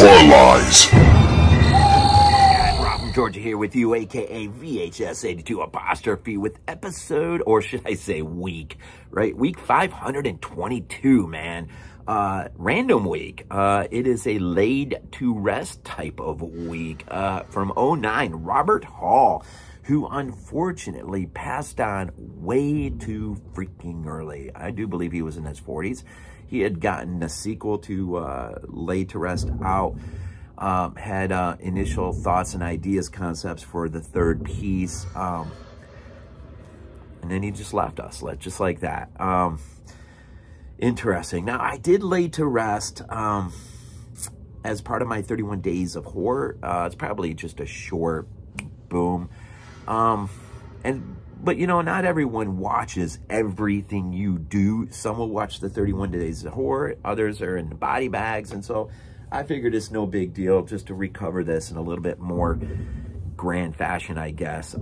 lies. Rob from Georgia here with you, aka VHS82 apostrophe, with episode, or should I say week, right? Week 522, man. Random week. It is a laid to rest type of week from 09. Robert Hall, who unfortunately passed on way too freaking early. I do believe he was in his 40s. He had gotten a sequel to Laid to Rest out, had initial thoughts and ideas, concepts for the third piece, and then he just left us, just like that. Interesting. Now, I did Laid to Rest as part of my 31 Days of Horror. It's probably just a short boom. But, you know, not everyone watches everything you do. Some will watch the 31 Days of Horror. Others are in the body bags. And so I figured it's no big deal just to recover this in a little bit more grand fashion, I guess.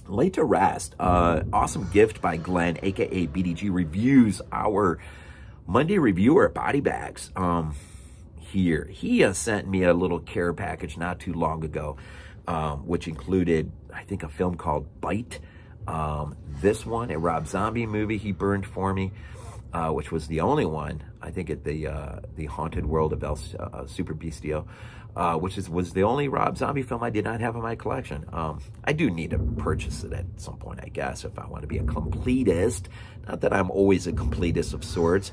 Laid to Rest, awesome gift by Glenn, aka BDG Reviews, our Monday reviewer at BodyBags. Here, he sent me a little care package not too long ago, which included, I think, a film called Bite. This one, a Rob Zombie movie he burned for me, which was the only one, I think, at the Haunted World of El Super Bestio, which was the only Rob Zombie film I did not have in my collection. I do need to purchase it at some point, I guess, if I want to be a completist. Not that I'm always a completist of sorts.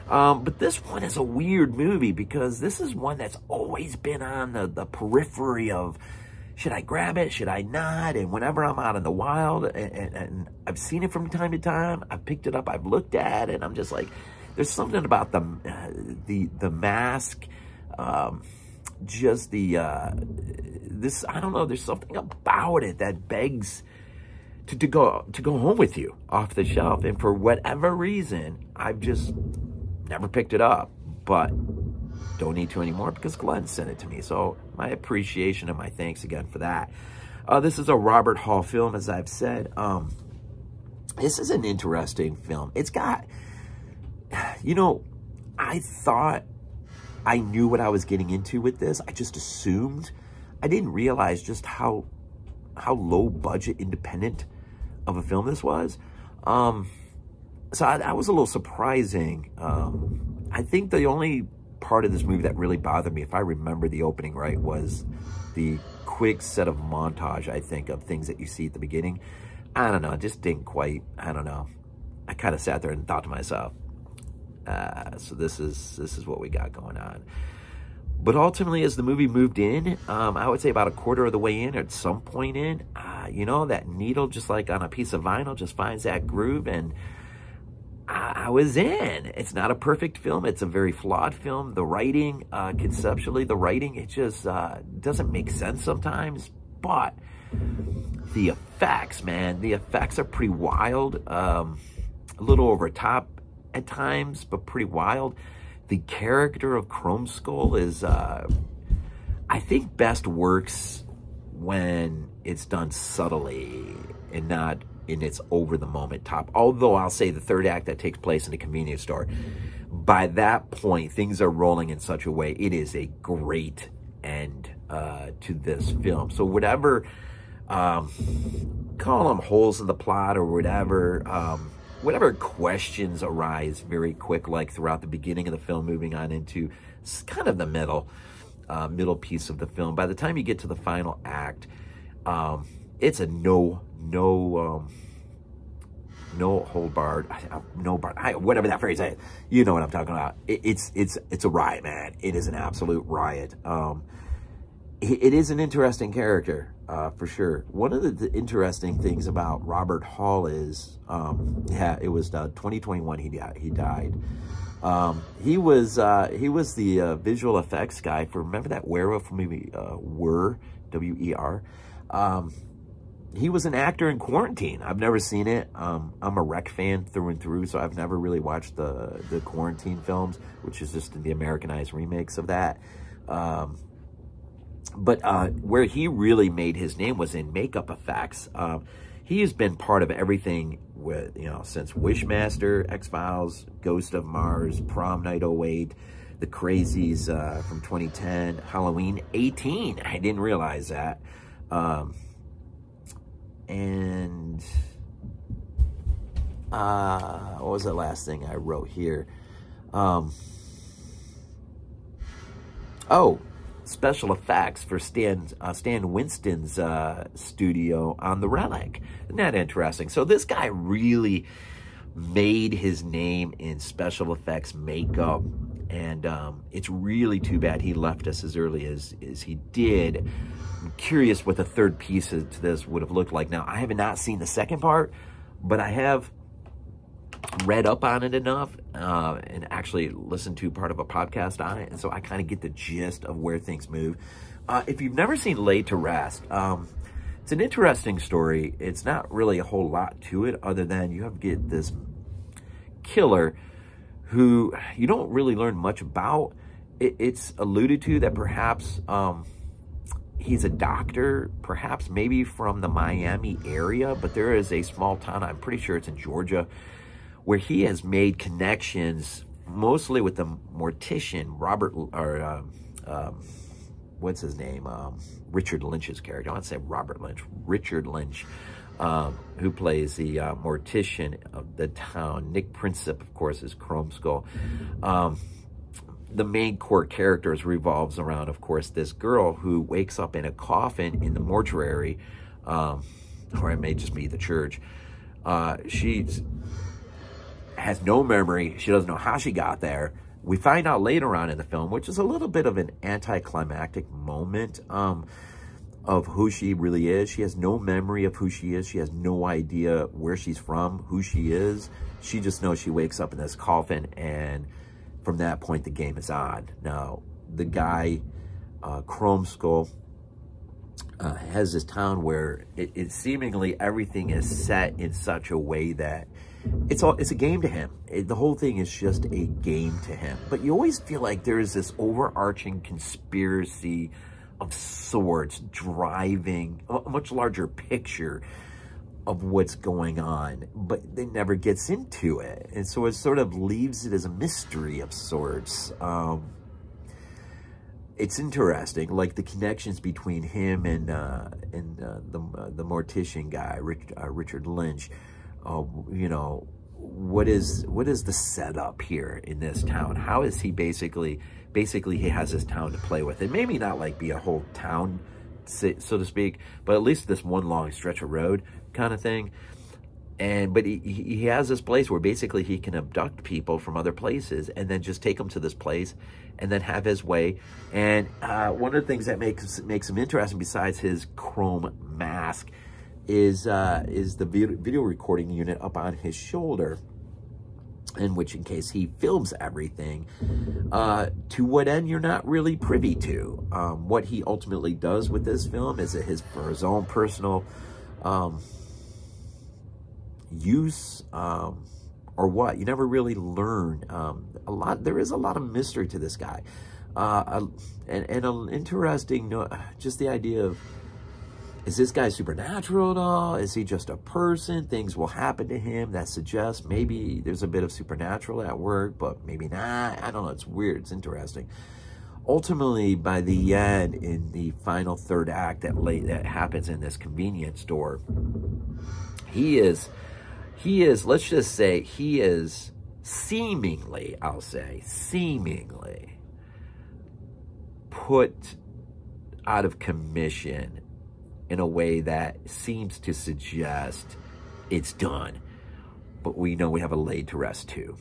But this one is a weird movie because this is one that's always been on the periphery of, should I grab it? Should I not? And whenever I'm out in the wild, and I've seen it from time to time, I've picked it up, I've looked at it, and I'm just like, there's something about the mask, just this, I don't know, there's something about it that begs to go home with you off the shelf. And for whatever reason, I've just never picked it up, but don't need to anymore because Glenn sent it to me. So my appreciation and my thanks again for that. This is a Robert Hall film, as I've said. This is an interesting film. It's got, you know, I thought I knew what I was getting into with this. I just assumed. I didn't realize just how low budget independent of a film this was. So that was a little surprising. I think the only part of this movie that really bothered me, if I remember the opening right, was the quick set of montage, I think, of things that you see at the beginning. I don't know, it just didn't quite, I don't know. I kind of sat there and thought to myself, so this is what we got going on. But ultimately, as the movie moved in, I would say about a quarter of the way in, or at some point in, you know, that needle, just like on a piece of vinyl, just finds that groove, and I was in. It's not a perfect film. It's a very flawed film. The writing, conceptually, the writing, it just doesn't make sense sometimes. But the effects, man, the effects are pretty wild. A little over top at times, but pretty wild. The character of Chromeskull is, I think, best works when it's done subtly and not in its over-the-moment top. Although I'll say the third act that takes place in a convenience store, by that point, things are rolling in such a way, it is a great end to this film. So whatever, call them holes in the plot or whatever, whatever questions arise very quick, like throughout the beginning of the film, moving on into kind of the middle piece of the film. By the time you get to the final act, it's a no hold barred, whatever that phrase is. You know what I'm talking about. It's a riot, man. It is an absolute riot. It is an interesting character, for sure. One of the interesting things about Robert Hall is, yeah, it was 2021 he died. He was the visual effects guy for, remember that werewolf movie, W-E-R? He was an actor in Quarantine. I've never seen it. I'm a Rec fan through and through, so I've never really watched the Quarantine films, which is just the Americanized remakes of that. But where he really made his name was in makeup effects. He has been part of everything with, you know, since Wishmaster, X-Files, Ghost of Mars, Prom Night '08, the Crazies from 2010, Halloween 18. I didn't realize that. And what was the last thing I wrote here? Oh, special effects for Stan Winston's studio on The Relic. Isn't that interesting? So this guy really made his name in special effects makeup, and it's really too bad he left us as early as he did. I'm curious what the third piece to this would have looked like. Now, I have not seen the second part, but I have read up on it enough and actually listened to part of a podcast on it, and so I kind of get the gist of where things move. If you've never seen Laid to Rest, it's an interesting story. It's not really a whole lot to it other than you have to get this killer who you don't really learn much about. It's alluded to that perhaps he's a doctor, perhaps maybe from the Miami area, but there is a small town, I'm pretty sure it's in Georgia, where he has made connections mostly with the mortician, what's his name? Richard Lynch's character. I want to say Robert Lynch. Richard Lynch, who plays the mortician of the town. Nick Principe, of course, is Chromeskull. The main core characters revolves around, of course, this girl who wakes up in a coffin in the mortuary, or it may just be the church. She has no memory. She doesn't know how she got there. We find out later on in the film, which is a little bit of an anticlimactic moment of who she really is. She has no memory of who she is. She has no idea where she's from, who she is. She just knows she wakes up in this coffin, and from that point, the game is on. Now, the guy, Chromeskull, has this town where it seemingly everything is set in such a way that it's a game to him. The whole thing is just a game to him. But you always feel like there is this overarching conspiracy of sorts driving a much larger picture of what's going on, but it never gets into it. And so it sort of leaves it as a mystery of sorts. It's interesting, like the connections between him and the mortician guy, Richard Lynch. You know, what is the setup here in this town? How is he basically he has this town to play with? It maybe not like be a whole town, so to speak, but at least this one long stretch of road kind of thing. But he has this place where basically he can abduct people from other places and then just take them to this place and then have his way. And one of the things that makes him interesting, besides his chrome mask, is the video recording unit up on his shoulder, in which, in case he films everything, to what end you're not really privy to. What he ultimately does with this film is for his own personal use, or what, you never really learn. There is a lot of mystery to this guy, and an interesting, just the idea of, is this guy supernatural at all? Is he just a person? Things will happen to him that suggest maybe there's a bit of supernatural at work, but maybe not. I don't know. It's weird. It's interesting. Ultimately, by the end, in the final third act that happens in this convenience store, he is, let's just say, he is seemingly, I'll say, seemingly put out of commission in a way that seems to suggest it's done. But we know we have a Laid to Rest too.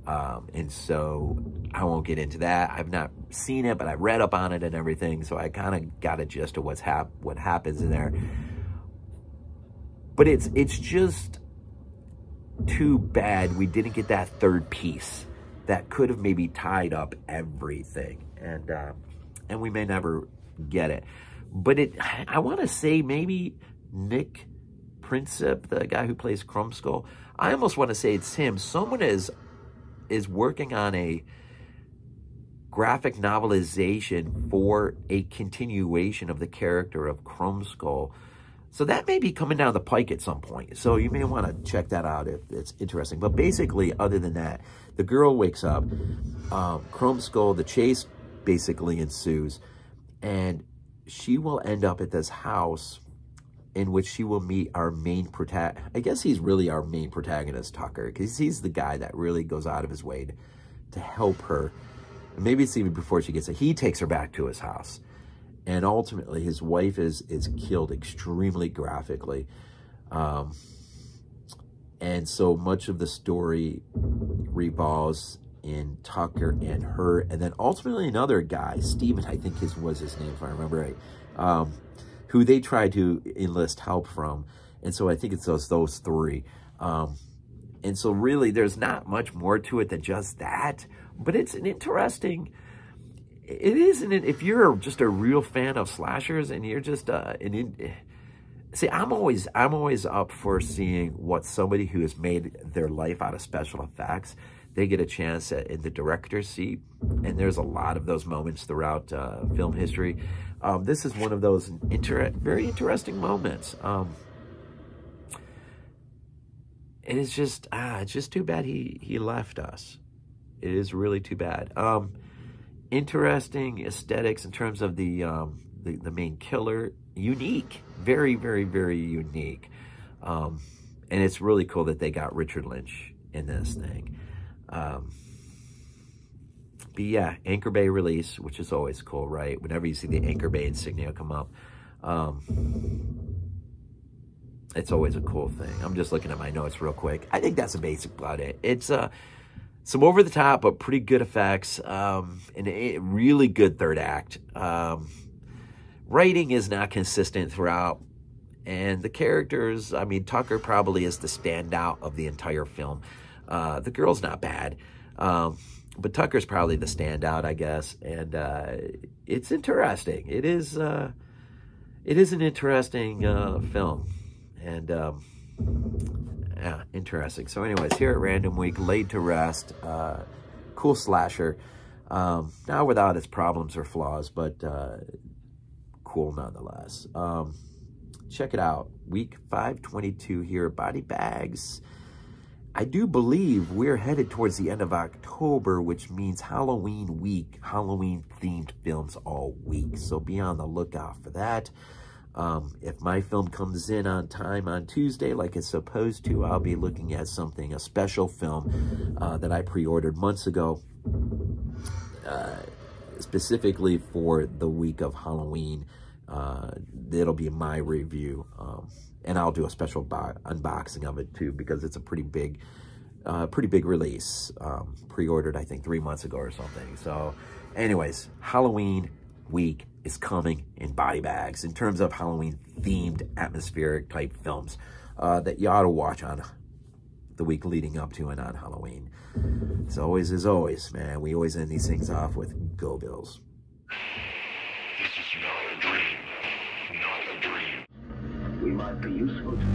And so I won't get into that. I've not seen it, but I read up on it and everything, so I kind of got a gist of what happens in there. But it's just too bad we didn't get that third piece that could have maybe tied up everything, and we may never get it. But I want to say maybe Nick Principe, the guy who plays Chromeskull, I almost want to say it's him. Someone is working on a graphic novelization for a continuation of the character of Chromeskull, So that may be coming down the pike at some point. So you may want to check that out if it's interesting. But basically, other than that, the girl wakes up. Chromeskull, the chase basically ensues. And she will end up at this house in which she will meet our main protagonist. I guess he's really our main protagonist, Tucker, because he's the guy that really goes out of his way to help her. And maybe it's even before she gets it. He takes her back to his house. And ultimately, his wife is killed extremely graphically. And so much of the story revolves in Tucker and her. And then ultimately another guy, Steven, I think was his name, if I remember right, who they try to enlist help from. And so I think it's those three. And so really, there's not much more to it than just that. But it's an interesting... It isn't it if you're just a real fan of slashers and you're just see, I'm always up for seeing what somebody who has made their life out of special effects, they get a chance in the director's seat, and there's a lot of those moments throughout film history. This is one of those very interesting moments. And it's just too bad he left us. It is really too bad. Interesting aesthetics in terms of the main killer. Unique, very, very, very unique. And it's really cool that they got Richard Lynch in this thing. But yeah, Anchor Bay release, which is always cool, right? Whenever you see the Anchor Bay insignia come up, it's always a cool thing. I'm just looking at my notes real quick. I think that's the basic about it. It's some over-the-top, but pretty good effects, and a really good third act. Writing is not consistent throughout, and the characters, I mean, Tucker probably is the standout of the entire film. The girl's not bad, but Tucker's probably the standout, I guess, and it's interesting. It is an interesting film, and... yeah, interesting. So anyways, here at Random Week, Laid to Rest, cool slasher, not without its problems or flaws, but cool nonetheless. Check it out, week 522 here at BodyBags. I do believe we're headed towards the end of October, which means Halloween week, Halloween-themed films all week, so be on the lookout for that. If my film comes in on time on Tuesday, like it's supposed to, I'll be looking at something, a special film that I pre-ordered months ago, specifically for the week of Halloween. It'll be my review, and I'll do a special unboxing of it too, because it's a pretty big release. Pre-ordered, I think, 3 months ago or something. So, anyways, Halloween week is coming in BodyBags in terms of Halloween-themed, atmospheric-type films that you ought to watch on the week leading up to and on Halloween. As always, man, we always end these things off with Go Bills. This is not a dream. Not a dream. We might be useful to